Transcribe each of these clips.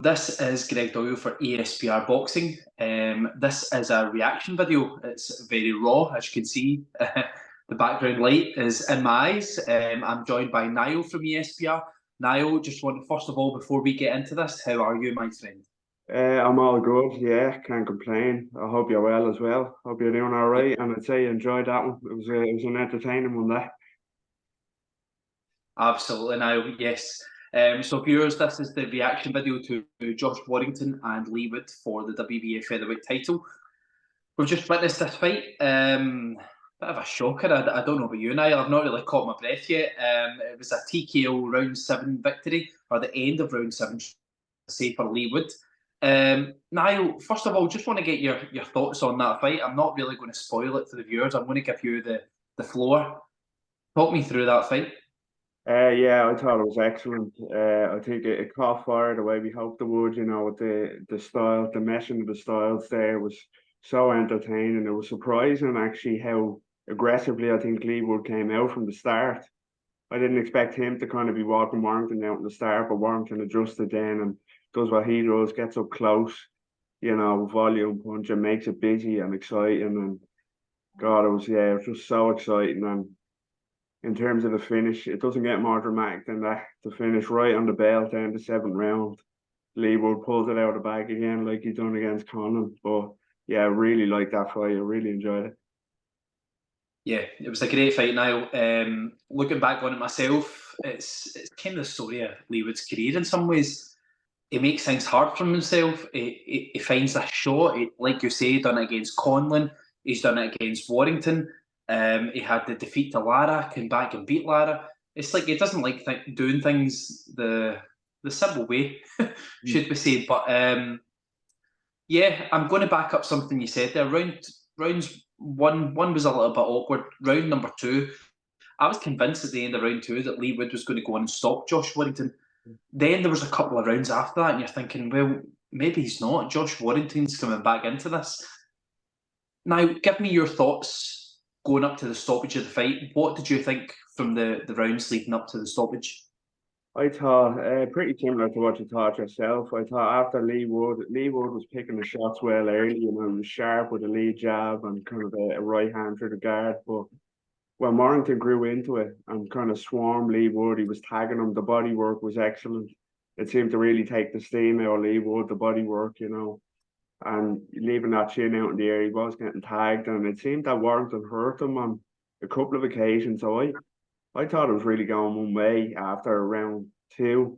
This is Greg Doyle for ESPR Boxing. This is a reaction video. It's very raw, as you can see. The background light is in my eyes. I'm joined by Niall from ESPR. Niall, just want to, first of all, before we get into this, how are you, my friend? I'm all good, yeah, can't complain. I hope you're well as well. Hope you're doing all right. And I'd say you enjoyed that one. It was an entertaining one, that. Absolutely, Niall, yes. So viewers, this is the reaction video to Josh Warrington and Leigh for the WBA featherweight title. We've just witnessed this fight. Bit of a shocker. I don't know about you, Niall. I've not really caught my breath yet. It was a TKO round 7 victory, or the end of round 7, say, for Leigh. Niall, first of all, just want to get your thoughts on that fight. I'm not really going to spoil it for the viewers. I'm going to give you the floor. Talk me through that fight. Yeah, I thought it was excellent. I think it caught fire the way we hoped it would. With the style, the meshing of the styles there was so entertaining. It was surprising actually how aggressively I think Leigh came out from the start. I didn't expect him to kind of be walking Warrington out in the start, but Warrington adjusted then and does what he does, gets up close, volume punch and makes it busy and exciting. And God, it was just so exciting. And in terms of the finish, it doesn't get more dramatic than that. To finish right on the bell down the 7th round, Leigh pulls it out of the bag again like he done against Conlan. But yeah, I really liked that fight. I really enjoyed it. Yeah, it was a great fight, Niall. Looking back on it myself, it's kind of the story of Leigh career in some ways. He makes things hard for himself. He finds a shot. Like you say, done it against Conlan. He's done it against Warrington. He had the defeat to Lara, came back and beat Lara. It's like he doesn't like doing things the simple way, should we say. But yeah, I'm going to back up something you said there. Rounds one was a little bit awkward. Round number 2, I was convinced at the end of round 2 that Leigh was going to go on and stop Josh Warrington. Then there was a couple of rounds after that, and you're thinking, well, maybe he's not. Josh Warrington's coming back into this. Now, give me your thoughts going up to the stoppage of the fight. What did you think from the rounds leading up to the stoppage? I thought pretty similar to what you thought yourself. I thought after Leigh Wood was picking the shots well early, he was sharp with a lead jab and kind of a right hand through the guard. But when Warrington grew into it and kind of swarmed Leigh Wood, he was tagging him. The body work was excellent. It seemed to really take the steam out of Leigh Wood, the body work, and leaving that chin out in the air, he was getting tagged. And it seemed that Warrington hurt him on a couple of occasions. So I thought it was really going one way after round 2.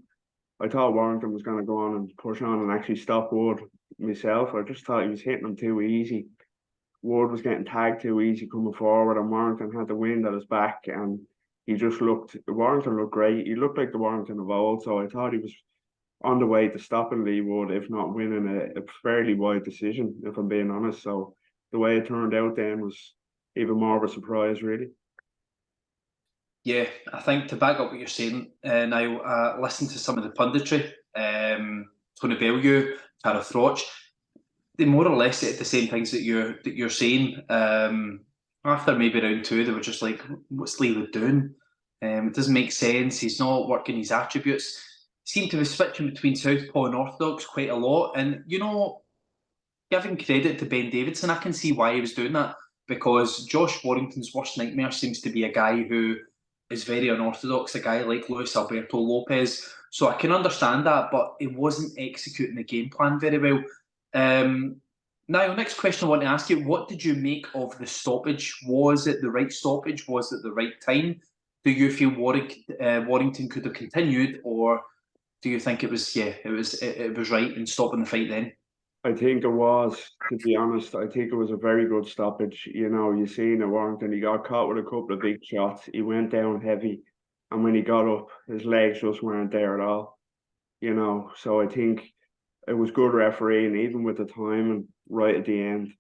I thought Warrington was going to go on and push on and actually stop Wood myself. I just thought he was hitting him too easy. Wood was getting tagged too easy coming forward, and Warrington had the wind at his back, and Warrington looked great. He looked like the Warrington of old, so I thought he was on the way to stopping Leigh Wood, if not winning a fairly wide decision, if I'm being honest. So the way it turned out then was even more of a surprise, really. Yeah, I think to back up what you're saying, now listen to some of the punditry. Tony Bellew, Tara Throch, they more or less said the same things that you're saying. After maybe round 2, they were just like, "What's Leigh doing? It doesn't make sense. He's not working his attributes." Seemed to be switching between southpaw and orthodox quite a lot, and giving credit to Ben Davidson, I can see why he was doing that, because Josh Warrington's worst nightmare seems to be a guy who is very unorthodox, a guy like Luis Alberto Lopez. So I can understand that, but he wasn't executing the game plan very well. Now, next question I want to ask you, what did you make of the stoppage? Was it the right stoppage? Was it the right time? Do you feel Warrington could have continued, or do you think it was right in stopping the fight then? I think it was, to be honest, I think it was a very good stoppage. You seen it, Warrington, he got caught with a couple of big shots. He went down heavy. And when he got up, his legs just weren't there at all. So I think it was good refereeing, even with the timing right at the end.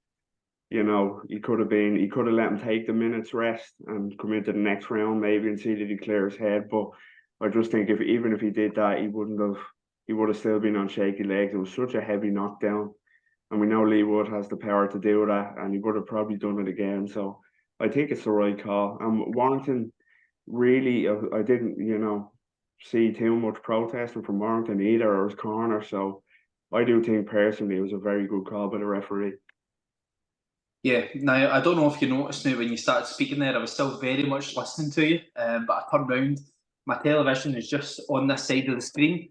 He could have let him take the minute's rest and come into the next round maybe and see that he clear his head. But I just think even if he did that, he would have still been on shaky legs. It was such a heavy knockdown. And we know Leigh Wood has the power to do that, and he would have probably done it again. So I think it's the right call. Warrington, really, I didn't, see too much protesting from Warrington either or his corner. So I do think personally it was a very good call by the referee. Yeah, now I don't know if you noticed now when you started speaking there, I was still very much listening to you, but I turned round, my television is just on this side of the screen.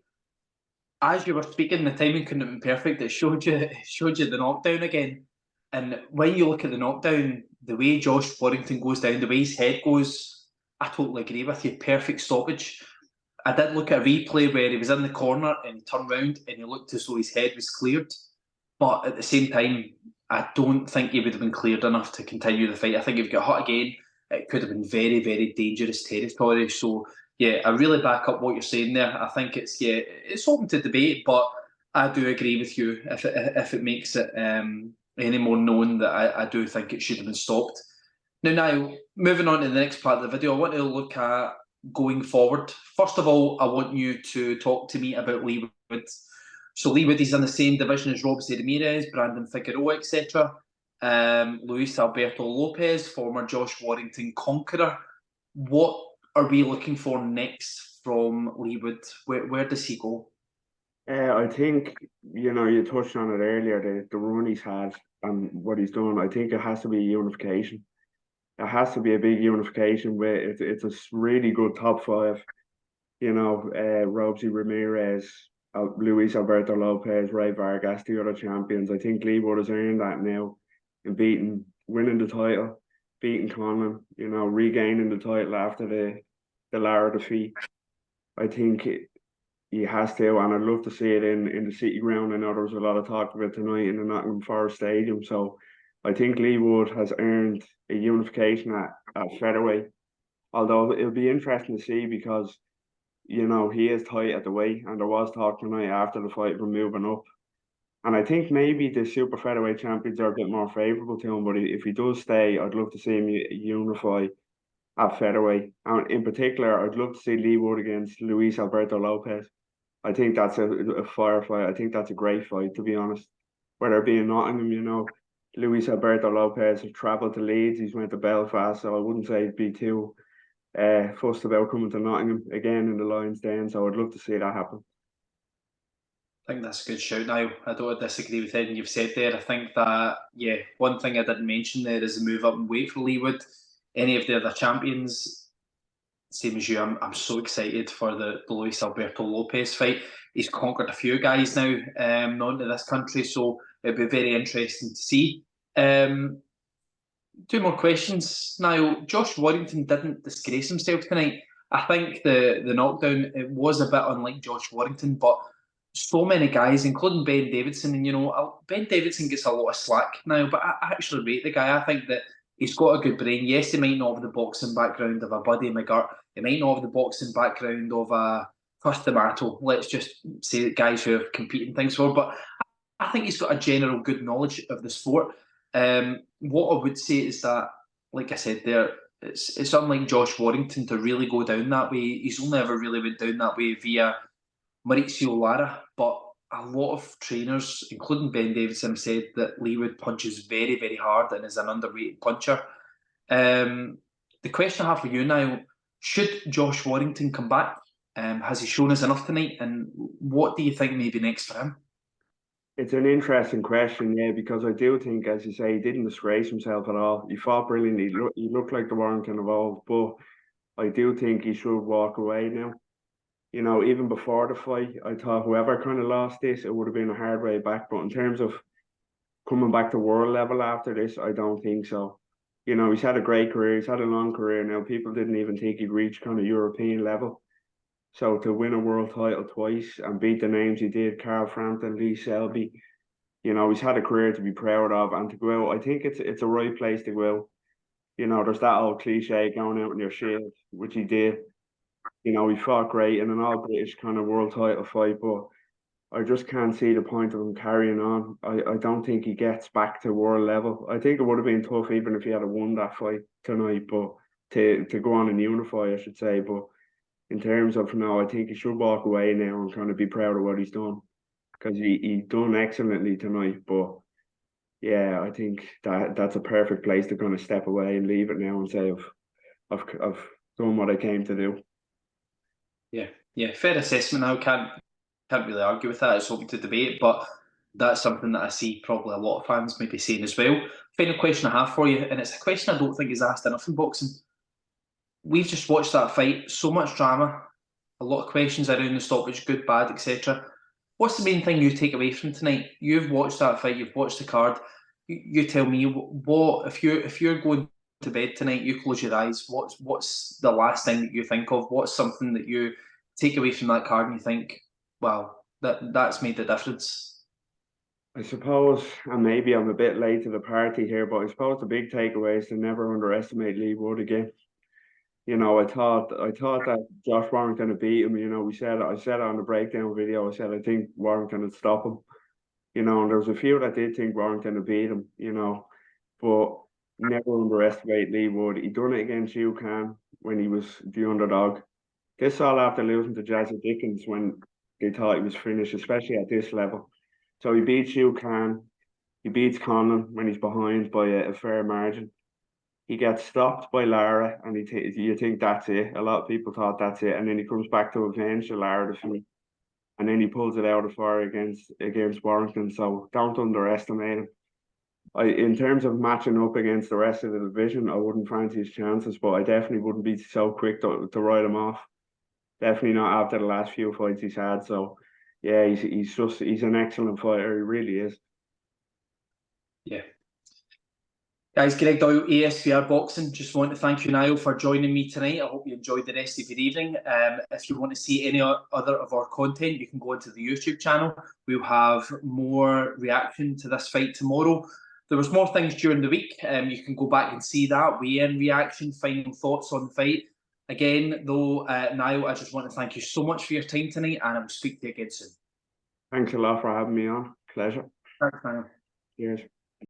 As you were speaking, the timing couldn't have been perfect. It showed you the knockdown again. And when you look at the knockdown, the way Josh Warrington goes down, the way his head goes, I totally agree with you. Perfect stoppage. I did look at a replay where he was in the corner and he turned round and he looked as though his head was cleared. But at the same time, I don't think he would have been cleared enough to continue the fight. I think if he got hit again, it could have been very, very dangerous territory. So yeah, I really back up what you're saying there. I think it's open to debate, but I do agree with you. If it makes it any more known that I do think it should have been stopped. Now, moving on to the next part of the video, I want to look at going forward. First of all, I want you to talk to me about Leigh Wood. So Leigh Wood is in the same division as Robson Ramirez, Brandon Figueroa, etc. Luis Alberto Lopez, former Josh Warrington conqueror. What are we looking for next from Leigh Wood? Where does he go? I think, you touched on it earlier, the run he's had and what he's done. I think it has to be a unification. It has to be a big unification where it's a really good top five. Robson Ramirez, Luis Alberto Lopez, Ray Vargas, the other champions. I think Leigh Wood has earned that now in winning the title, beating Conlan, regaining the title after the Lara defeat. I think he has to, and I'd love to see it in the City Ground. I know there was a lot of talk of it tonight in the Nottingham Forest Stadium. So I think Leigh Wood has earned a unification at featherweight. Although it'll be interesting to see because he is tight at the weight, and there was talk tonight after the fight of him moving up. And I think maybe the super featherweight champions are a bit more favourable to him. But if he does stay, I'd love to see him unify at featherweight. And in particular, I'd love to see Leigh Wood against Luis Alberto Lopez. I think that's a firefight. I think that's a great fight, to be honest. Whether it be in Nottingham, Luis Alberto Lopez has travelled to Leeds, he's went to Belfast, so I wouldn't say it'd be too fussed about coming to Nottingham again in the Lions Den. So I'd love to see that happen. I think that's a good shout, Niall. I don't disagree with anything you've said there. I think that, one thing I didn't mention there is the move up in weight for Leigh Wood. Any of the other champions, same as you, I'm so excited for the Luis Alberto Lopez fight. He's conquered a few guys now, not into this country, so it'd be very interesting to see. Two more questions. Now, Josh Warrington didn't disgrace himself tonight. I think the knockdown, it was a bit unlike Josh Warrington, but so many guys, including Ben Davidson, and Ben Davidson gets a lot of slack now, but I actually rate the guy. I think that he's got a good brain. Yes, he might not have the boxing background of a Buddy McGirt. He might not have the boxing background of a First D'Amato. Let's just say that guys who have competing things for, but I think he's got a general good knowledge of the sport. What I would say is that, like I said there, it's unlike Josh Warrington to really go down that way. He's only ever really went down that way via Maurizio Lara, but a lot of trainers, including Ben Davidson, have said that Leigh Wood punches very, very hard and is an underweight puncher. The question I have for you now, should Josh Warrington come back? Has he shown us enough tonight? And what do you think may be next for him? It's an interesting question, yeah, because I do think, as you say, he didn't disgrace himself at all. He fought brilliantly. He looked like the Warrington of old, but I do think he should walk away now. Even before the fight, I thought whoever kind of lost this, it would have been a hard way back. But in terms of coming back to world level after this, I don't think so. He's had a great career. He's had a long career now. People didn't even think he'd reach kind of European level. So to win a world title twice and beat the names he did, Carl Frampton, Lee Selby, he's had a career to be proud of, and to go out, I think it's a right place to go out. There's that old cliche, going out in your shield, which he did. He fought great in an all British kind of world title fight, but I just can't see the point of him carrying on. I don't think he gets back to world level. I think it would have been tough even if he had won that fight tonight, but to go on and unify, I should say. But in terms of now, I think he should walk away now and kind of be proud of what he's done, because he done excellently tonight. But yeah, I think that's a perfect place to kind of step away and leave it now and say I've done what I came to do. Yeah, fair assessment. Now can't can't really argue with that. It's open to debate, but that's something that I see probably a lot of fans maybe saying as well. Final question I have for you, and it's a question I don't think is asked enough in boxing. We've just watched that fight, so much drama, a lot of questions around the stoppage, good, bad, etc. What's the main thing you take away from tonight? You've watched that fight, you've watched the card. You tell me, what if you're going to bed tonight, you close your eyes, what's the last thing that you think of? What's something that you take away from that card and you think, wow, that's made the difference? I suppose, and maybe I'm a bit late to the party here, but I suppose the big takeaway is to never underestimate Leigh Wood again. You know, I thought that Josh Warrington had beat him. You know, I said it on the breakdown video. I said I think Warrington would stop him. You know, and there was a few that did think Warrington would beat him. You know, but never underestimate Leigh Wood. He done it against Hugh Khan when he was the underdog. This all after losing to Jazzy Dickens when they thought he was finished, especially at this level. So he beats Hugh Khan. He beats Conlon when he's behind by a fair margin. He gets stopped by Lara, and you think that's it. A lot of people thought that's it, and then he comes back to avenge the Lara defeat, and then he pulls it out of fire against Warrington. So don't underestimate him. In terms of matching up against the rest of the division, I wouldn't fancy his chances, but I definitely wouldn't be so quick to write him off. Definitely not after the last few fights he's had. So yeah, he's an excellent fighter. He really is. Yeah. Guys, Greg Doyle, ASBR Boxing. Just want to thank you, Niall, for joining me tonight. I hope you enjoyed the rest of your evening. If you want to see any other of our content, you can go into the YouTube channel. We'll have more reaction to this fight tomorrow. There was more things during the week. You can go back and see that. Weigh-in reaction, final thoughts on the fight. Again, though, Niall, I just want to thank you so much for your time tonight, and I will speak to you again soon. Thanks a lot for having me on. Pleasure. Thanks, Niall. Cheers.